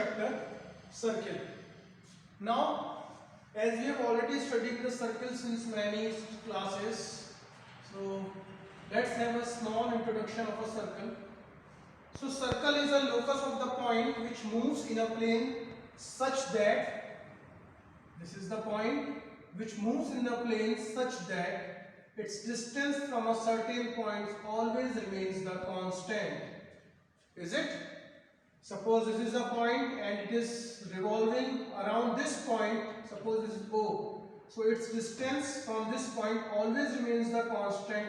construct a circle. Now, as we have already studied the circle since many classes, so let's have a small introduction of a circle. So circle is a locus of the point which moves in a plane such that, this is the point which moves in a plane such that its distance from a certain point always remains the constant. Is it? Suppose this is a point and it is revolving around this point. Suppose this is O. So its distance from this point always remains the constant,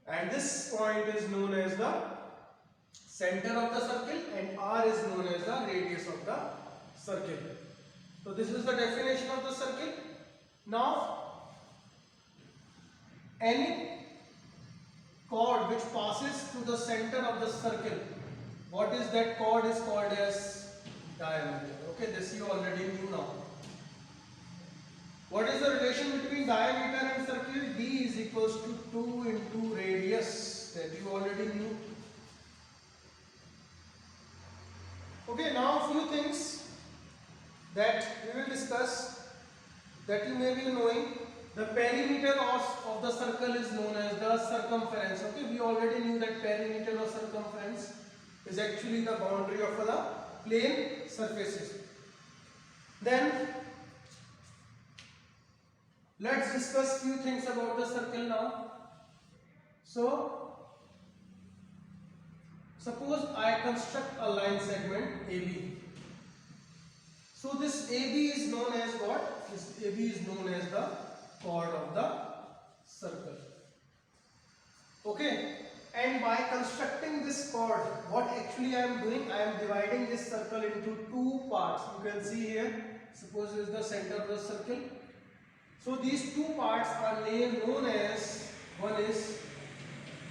and this point is known as the center of the circle and R is known as the radius of the circle. So this is the definition of the circle. Now any chord which passes through the center of the circle, what is that chord is called as diameter. Okay, this you already knew now. What is the relation between diameter and circle? D is equals to 2 into radius, that you already knew. Okay, now a few things that we will discuss that you may be knowing. The perimeter of the circle is known as the circumference. Okay, we already knew that perimeter or circumference is actually the boundary of the plane surfaces. Then let's discuss few things about the circle now. So suppose I construct a line segment AB. So this AB is known as what? This AB is known as the chord of the circle. Okay, and by constructing this chord, what actually I am doing, I am dividing this circle into two parts. You can see here, suppose this is the center of the circle. So these two parts are known as, one is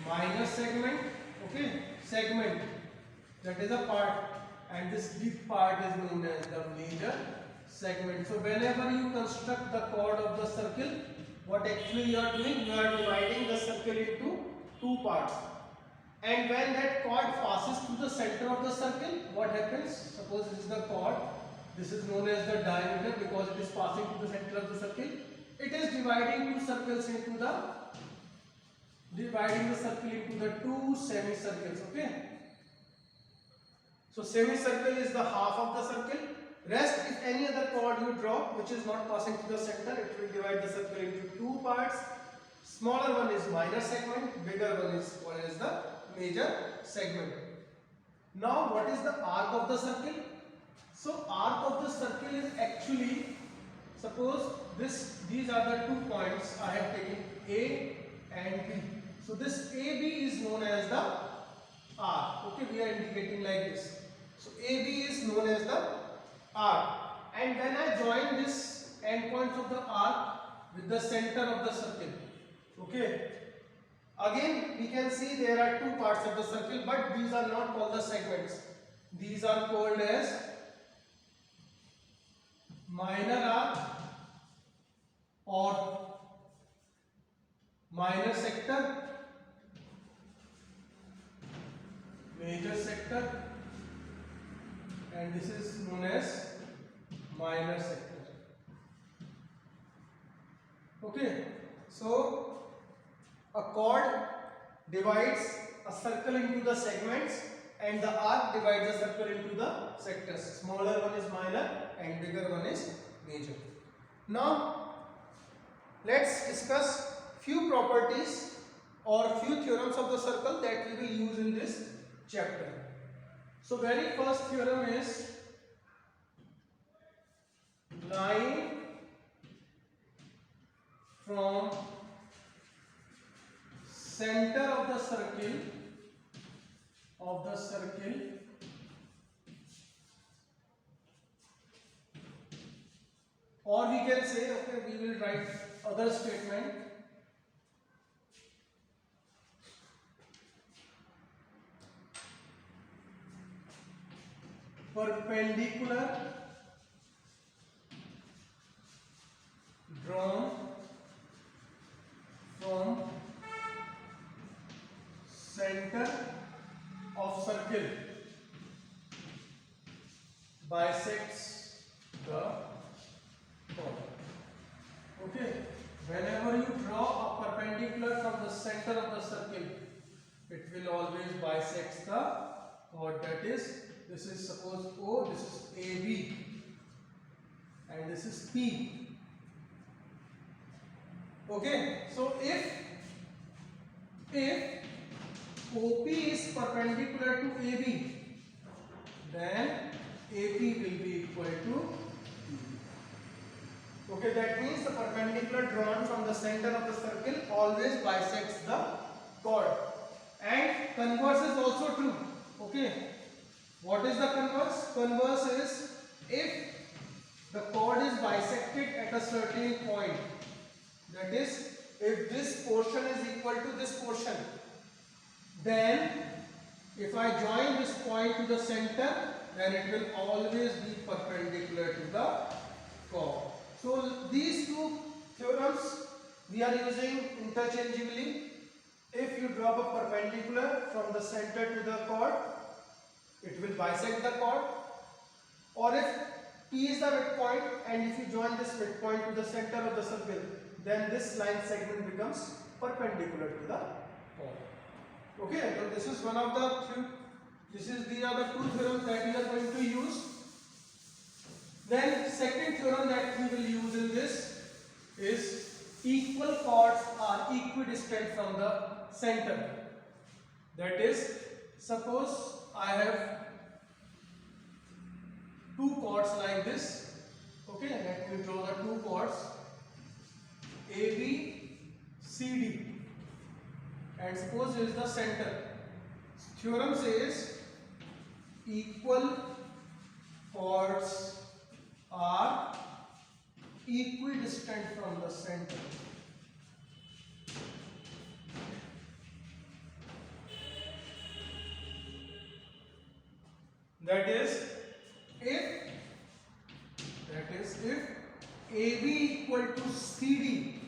minor segment, okay, segment, that is a part, and this big part is known as the major segment. So whenever you construct the chord of the circle, what actually you are doing, you are dividing the circle into two parts. And when that chord passes through the center of the circle, what happens? Suppose this is the chord, this is known as the diameter because it is passing through the center of the circle. It is dividing two circles into the, dividing the circle into the two semicircles, okay? So semicircle is the half of the circle. Rest, if any other chord you draw which is not passing through the center, it will divide the circle into two parts. Smaller one is minor segment, bigger one is the major segment. Now what is the arc of the circle? So arc of the circle is actually, suppose these are the 2 points I have taken, A and B. So this AB is known as the arc. Okay, we are indicating like this. So AB is known as the arc. And when I join this endpoints of the arc with the center of the circle, okay, again we can see there are 2 parts of the circle, but these are not called the segments. These are called as minor arc or minor sector, major sector, and this is known as minor sector. Okay, so a chord divides a circle into the segments and the arc divides the circle into the sectors. Smaller one is minor and bigger one is major. Now let's discuss few properties or few theorems of the circle that we will use in this chapter. So very first theorem is line from center of the circle or we can say, okay, we will write other statement, perpendicular drawn from center of circle bisects the chord. Okay, whenever you draw a perpendicular from the center of the circle, it will always bisect the chord. That is, this is suppose O, this is AB, and this is P. Okay, so if OP is perpendicular to AB, then AP will be equal to PB. Okay, that means the perpendicular drawn from the center of the circle always bisects the chord. And converse is also true. Okay, what is the converse? Converse is if the chord is bisected at a certain point. That is, if this portion is equal to this portion, then if I join this point to the center, then it will always be perpendicular to the chord. So these two theorems we are using interchangeably. If you drop a perpendicular from the center to the chord, it will bisect the chord. Or if P is the midpoint and if you join this midpoint to the center of the circle, then this line segment becomes perpendicular to the chord. Okay, so this is one of the these are the two theorems that we are going to use. Then second theorem that we will use in this is equal chords are equidistant from the center. That is, suppose I have two chords like this. Okay, let me draw the two chords AB, CD, and suppose this is the center. Theorem says equal chords are equidistant from the center. That is if AB equal to CD,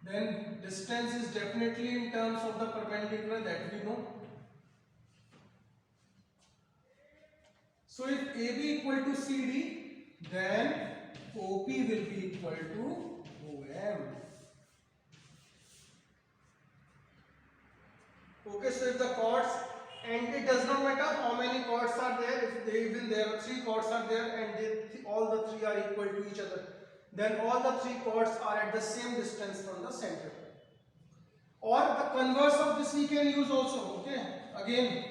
then distance is definitely in terms of the perpendicular, that we know. So if AB equal to CD, then OP will be equal to OM. Okay, so if the chords, and it does not matter how many chords are there, if even there are three chords are there and all the three are equal to each other, then all the three chords are at the same distance from the center. Or the converse of this we can use also. Okay, again,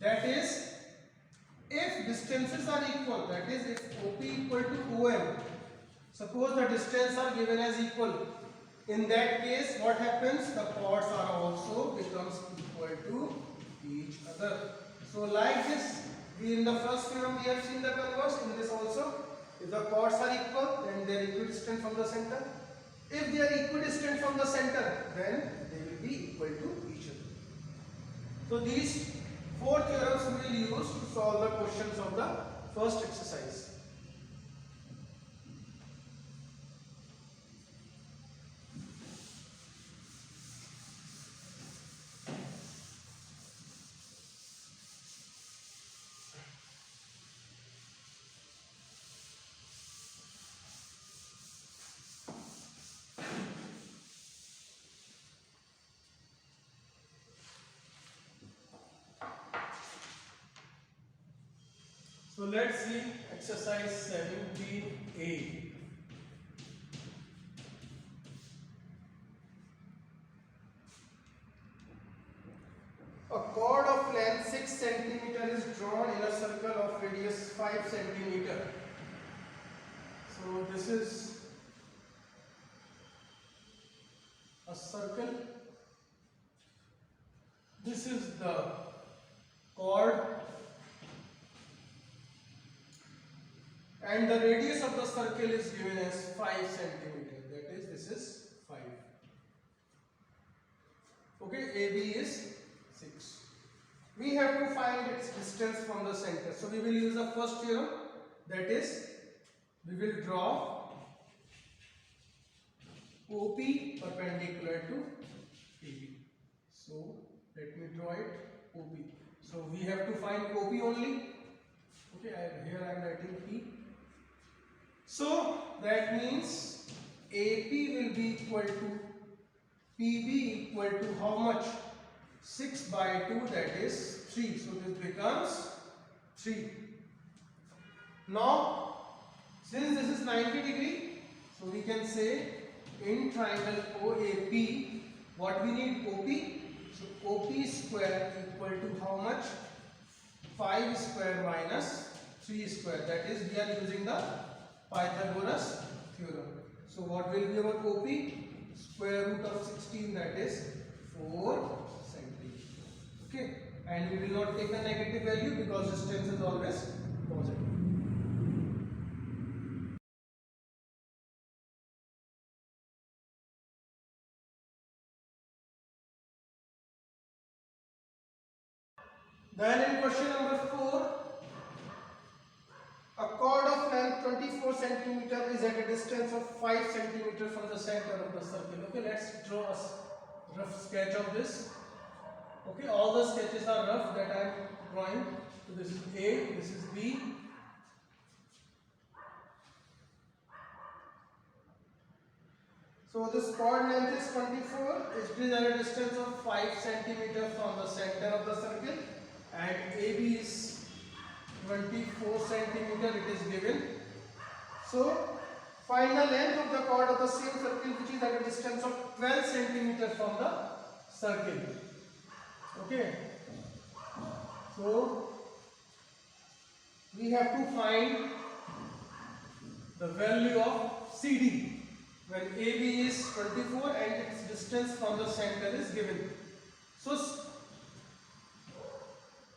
that is if distances are equal, that is if OP equal to OM, suppose the distance are given as equal, in that case what happens, the chords are also becomes equal to each other. So like this, in the first theorem we have seen the converse. In this also, if the chords are equal, then they are equidistant from the center. If they are equidistant from the center, then they will be equal to each other. So these four theorems we will use to solve the questions of the first exercise. So let's see exercise 17A. A chord of length 6 cm is drawn in a circle of radius 5 cm. So this is a circle. This is the chord. And the radius of the circle is given as 5 cm. That is, this is 5. Okay, AB is 6. We have to find its distance from the center. So we will use the first theorem. That is, we will draw OP perpendicular to AB. So let me draw it OP. So we have to find OP only. Okay, here I am writing P. So that means AP will be equal to PB equal to how much? 6 by 2, that is 3. So this becomes 3. Now, since this is 90 degree, so we can say in triangle OAP, what we need? OP. So OP square equal to how much? 5 square minus 3 square. That is, we are using the Pythagoras theorem. So what will be our OP? Square root of 16, that is 4 centimeters. Okay, and we will not take the negative value because distance is always positive. Then in question number 4, a chord of length 24 centimeter is at a distance of 5 centimeter from the center of the circle. Okay, let's draw a rough sketch of this. Okay, all the sketches are rough that I am drawing. So this is A, this is B. So this chord length is 24. It is at a distance of 5 centimeter from the center of the circle, and AB is 24 centimeter. It is given. So find the length of the chord of the same circle which is at a distance of 12 centimeter from the circle. Okay. So we have to find the value of CD when AB is 24 and its distance from the center is given. So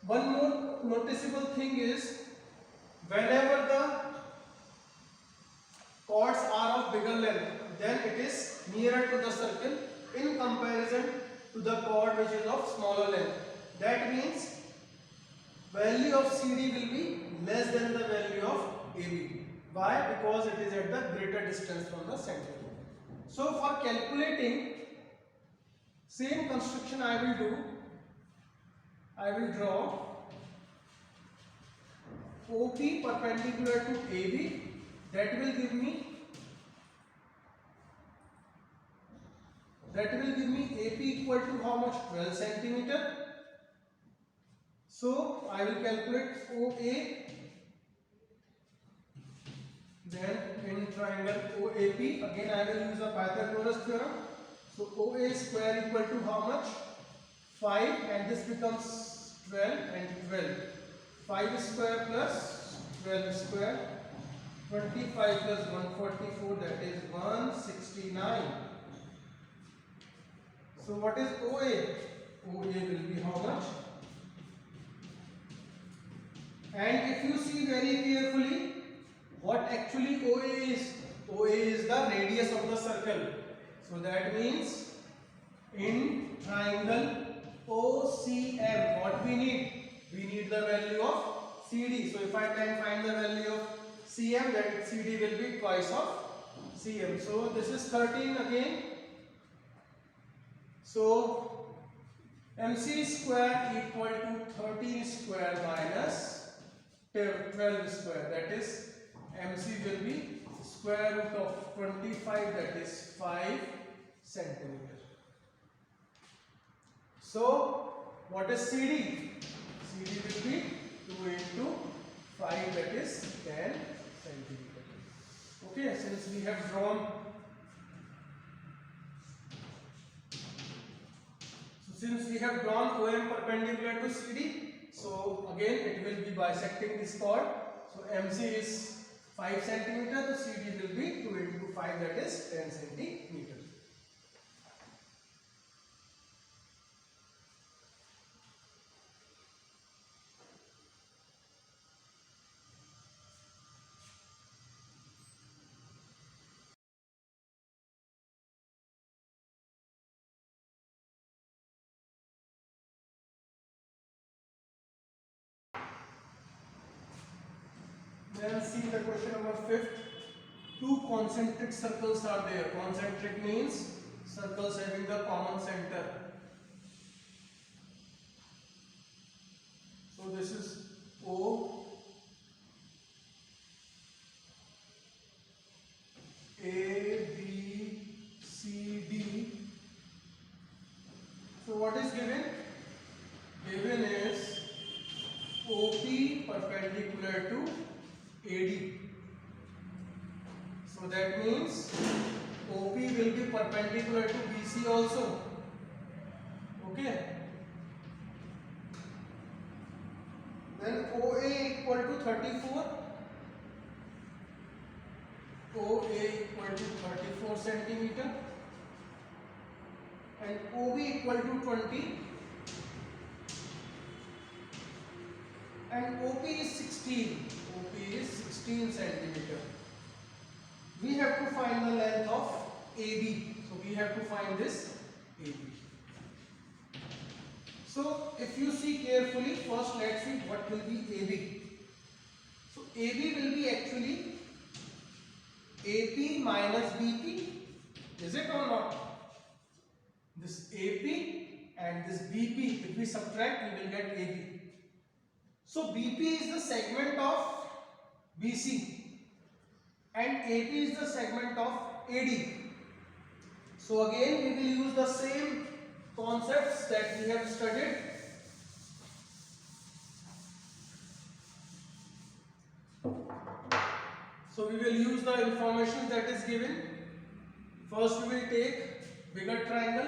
one more noticeable thing is, whenever the chords are of bigger length, then it is nearer to the circle in comparison to the chord which is of smaller length. That means value of CD will be less than the value of AB. Why? Because it is at the greater distance from the center. So for calculating, same construction I will do. I will draw OP perpendicular to AB. That will give me AP equal to how much? 12 centimeter. So I will calculate OA. Then in triangle OAP, again I will use the Pythagoras theorem. So OA square equal to how much? 5, and this becomes 12 and 12. 5 square plus 12 square. 25 plus 144, that is 169. So what is OA? OA will be how much? And if you see very carefully, what actually OA is? OA is the radius of the circle. So that means in triangle OCM, what we need? We need the value of CD. So if I can find the value of CM, then CD will be twice of CM. So this is 13 again. So MC square equal to 13 square minus 12 square. That is, MC will be square root of 25, that is 5 centimeter. So what is CD? CD will be 2 into 5, that is 10 centimeter. Okay, since we have drawn, OM perpendicular to CD, so again it will be bisecting this chord. So MC is 5 centimeter, the CD will be 2 into 5, that is 10 centimeter. Then see the question number 5th. Two concentric circles are there. Concentric means circles having the common center. So this is O, A, B, C, D. So what is given? Given is OP perpendicular to AD. So that means OP will be perpendicular to BC also. Okay. Then OA equal to 34. OA equal to 34 centimeter. And OB equal to 20. And OP is 16. OP is 16 centimeter. We have to find the length of AB. So we have to find this AB. So if you see carefully, first let's see what will be AB. So AB will be actually AP minus BP. Is it or not? This AP and this BP, if we subtract, we will get AB. So BP is the segment of BC and AP is the segment of AD. So again we will use the same concepts that we have studied. So we will use the information that is given. First we will take bigger triangle.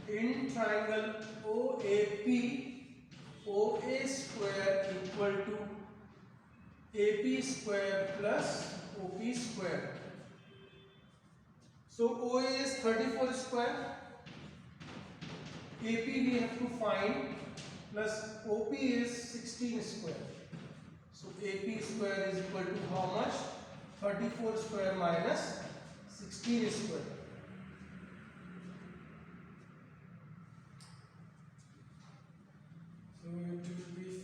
In triangle OAP, OA square equal to AP square plus OP square. So OA is 34 square, AP we have to find, plus OP is 16 square. So AP square is equal to how much? 34 square minus 16 square. So it will be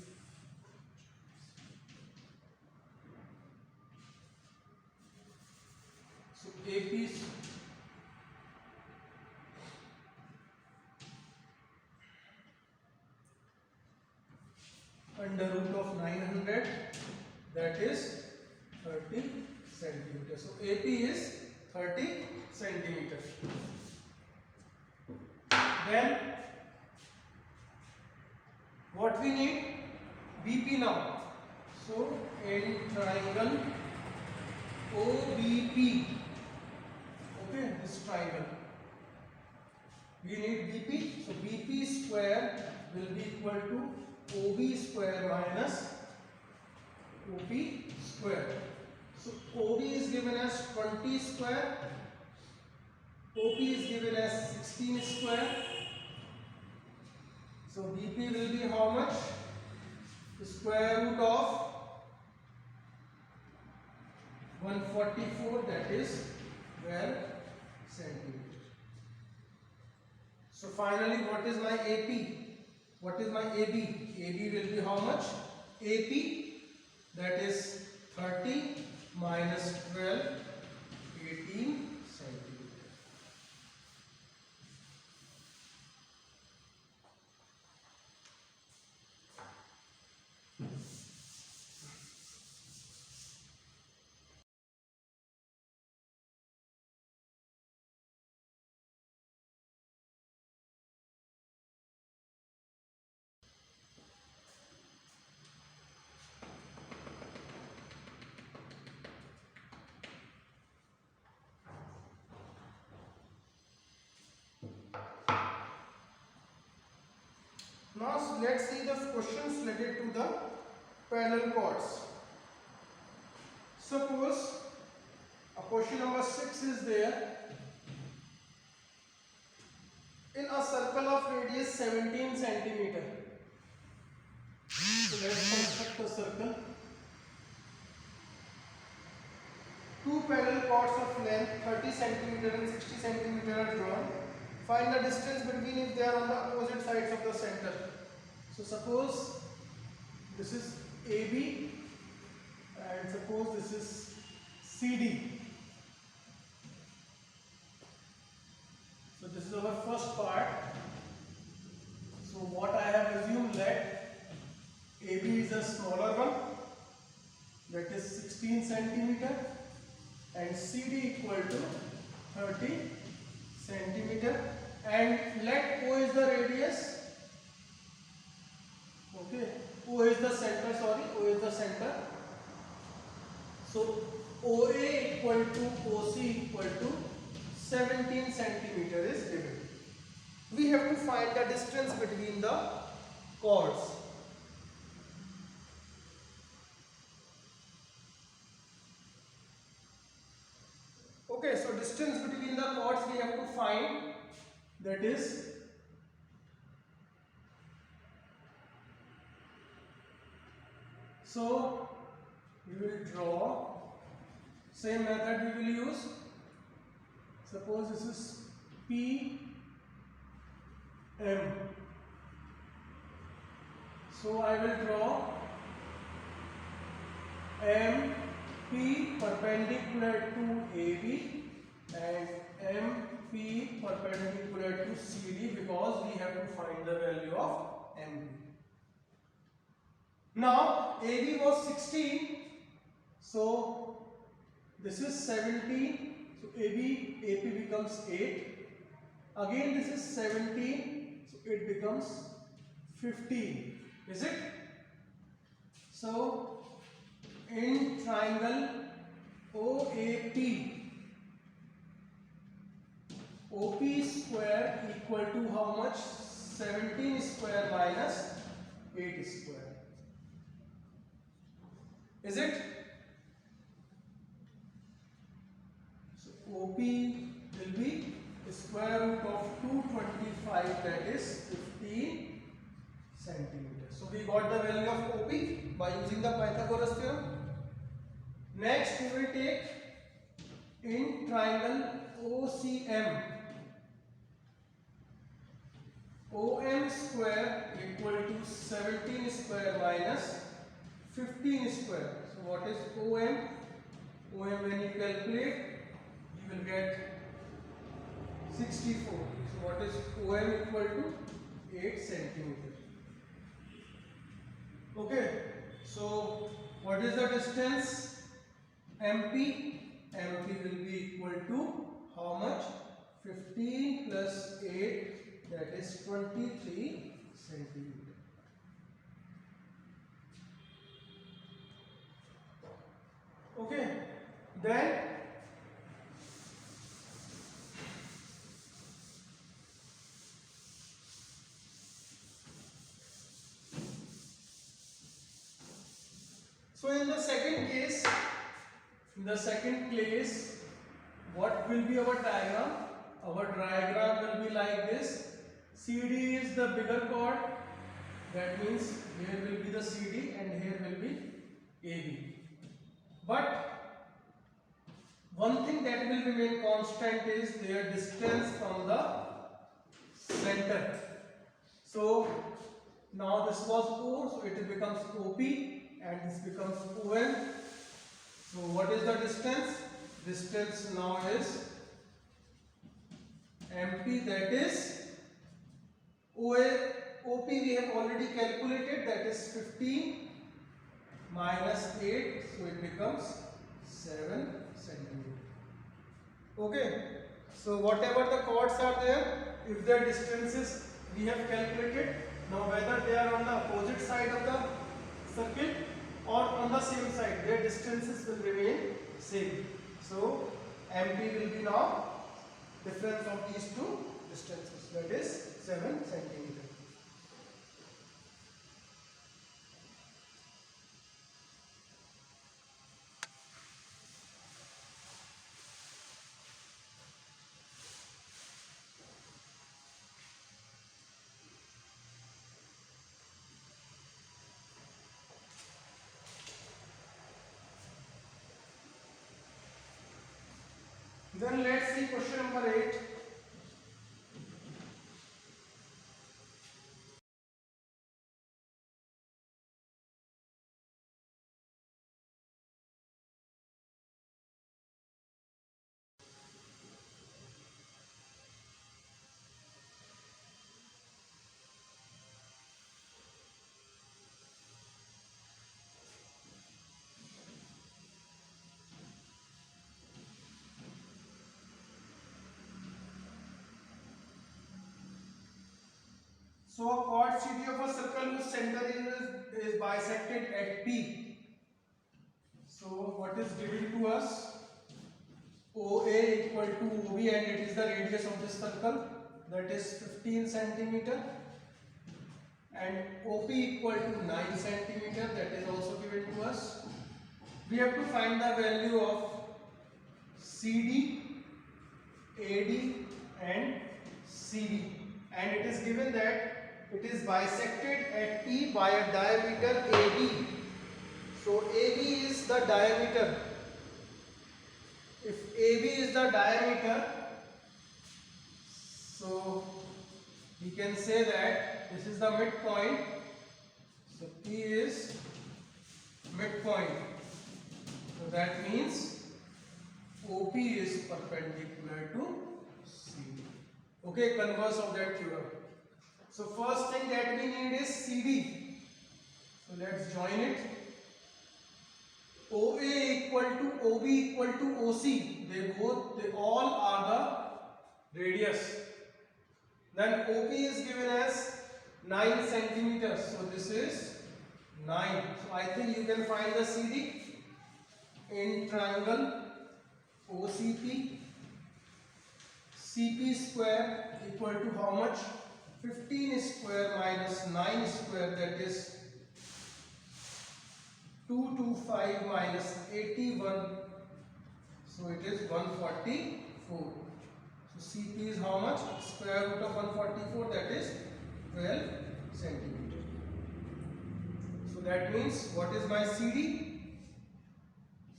AP is under root of 900, that is 30 centimeters. So AP is 30 centimeters. Then what we need? BP now. So in triangle OBP, okay, this triangle, we need BP. So BP square will be equal to OB square minus OP square. So OB is given as 20 square, OP is given as 16 square. So BP will be how much? The square root of 144, that is 12 centimeter. So finally, what is my AP? What is my AB? AB will be how much? AP, that is 30 minus 12, 18 centimeter. Now let's see the questions related to the parallel chords. Suppose a question number 6 is there. In a circle of radius 17 centimeter. So let's construct a circle. Two parallel chords of length 30 centimeter and 60 centimeter are drawn. Find the distance between if they are on the opposite sides of the center. So suppose this is AB and suppose this is CD. So this is our first part. So what I have assumed that AB is a smaller one, that is 16 centimeter, and CD equal to 30 centimeter, and let O is the radius. Okay, O is the center, sorry, O is the center. So OA equal to OC equal to 17 centimeter is given. We have to find the distance between the chords. Okay, so distance between the chords we have to find, that is so we will draw, same method we will use. Suppose this is P M. So I will draw MP perpendicular to AB and MP perpendicular to CD, because we have to find the value of MP. Now AB was 16, so this is 17, so AP becomes 8. Again this is 17, so it becomes 15. Is it? So in triangle OAP, OP square equal to how much? 17 square minus 8 square. Is it? So OP will be square root of 225, that is 15 centimeters. So we got the value of OP by using the Pythagoras theorem. Next we will take in triangle OCM. OM square equal to 17 square minus 15 square. So what is OM? OM, when you calculate, you will get 64. So what is OM equal to 8 centimeter. Okay, so what is the distance? MP. MP will be equal to how much? 15 plus 8, that is 23 centimeter. Okay, then so in the second case, what will be our diagram? Our diagram will be like this. CD is the bigger chord, that means here will be the CD and here will be AB. But one thing that will remain constant is their distance from the center. So now this was O, so it becomes OP and this becomes OM. So what is the distance? Distance now is MP, that is OP we have already calculated, that is 15 minus 8, so it becomes 7 centimeter. Okay, so whatever the chords are there, if their distances we have calculated, now whether they are on the opposite side of the circle or on the same side, their distances will remain same. So MP will be now difference of these two distances, that is 7 centimeter. Then let's see question number 8. So a chord CD of a circle whose center is bisected at P. So what is given to us? OA equal to OB, and it is the radius of this circle, that is 15 centimeter, and OP equal to 9 centimeter, that is also given to us. We have to find the value of CD, AD and CD, and it is given that it is bisected at P by a diameter AB. So AB is the diameter. If AB is the diameter, so we can say that this is the midpoint. So P is midpoint. So that means OP is perpendicular to CD. Okay, converse of that theorem. So first thing that we need is CD. So let's join it. OA equal to OB equal to OC. They all are the radius. Then OP is given as 9 centimeters. So this is 9. So I think you can find the CD in triangle OCP. CP square equal to how much? 15 square minus 9 square, that is 225 minus 81. So it is 144. So CP is how much? Square root of 144, that is 12 centimeter. So that means what is my CD?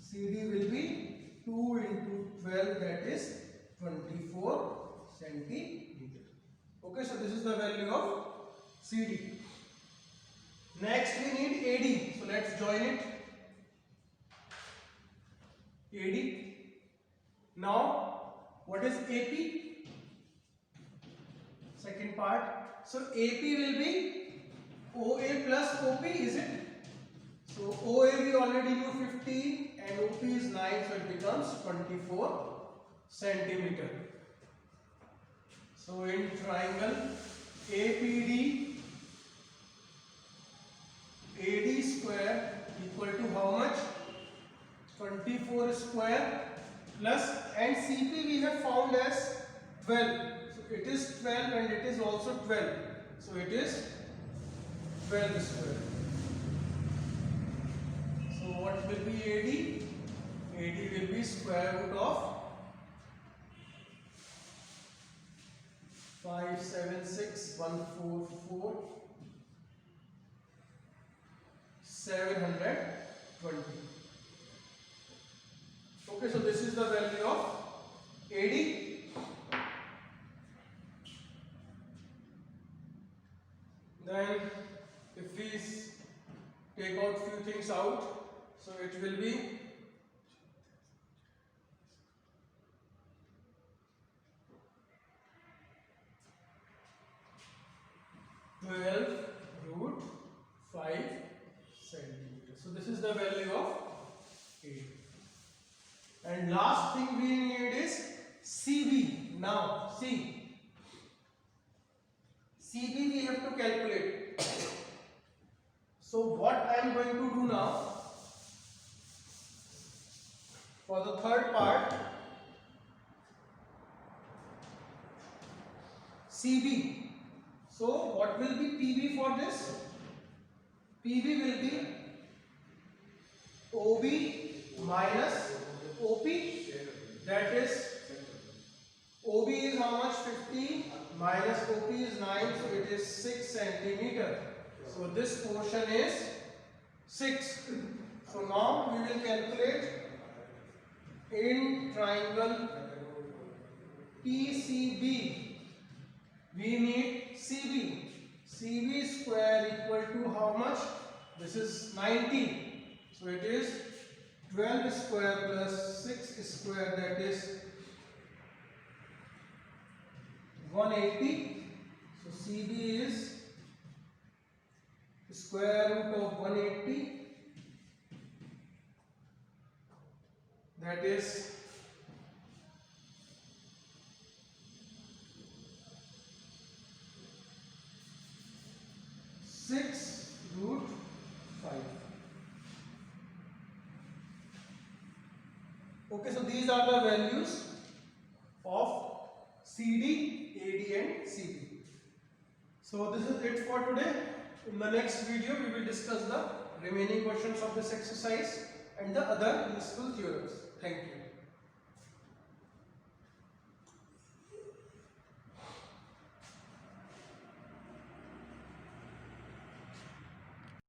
CD will be 2 into 12, that is 24 centimeter. Okay, so this is the value of CD. Next we need AD. So let's join it. AD. Now what is AP? Second part. So AP will be OA plus OP, is it? So OA we already knew 15 and OP is 9, so it becomes 24 centimeter. So in triangle APD, AD square equal to how much? 24 square plus, and CP we have found as 12. So it is 12 and it is also 12. So it is 12 square. So what will be AD? AD will be square root of 576,144 720. Okay, so this is the value of AD. Then if we take out few things out, so it will be 12 root 5 centimeters. So this is the value of A. And last thing we need is CB. Now see, CB we have to calculate. So what I am going to do now, for the third part, CB. So what will be PB for this? PB will be OB minus OP, that is OB is how much? 15 minus OP is 9, so it is 6 centimeter. So this portion is 6. So now we will calculate in triangle PCB. We need CB. CB square equal to how much? This is 90. So it is 12 square plus 6 square, that is 180. So CB is square root of 180, that is 5 6 root 5. Okay, so these are the values of CD, AD and CB. So this is it for today. In the next video we will discuss the remaining questions of this exercise and the other useful theorems. Thank you.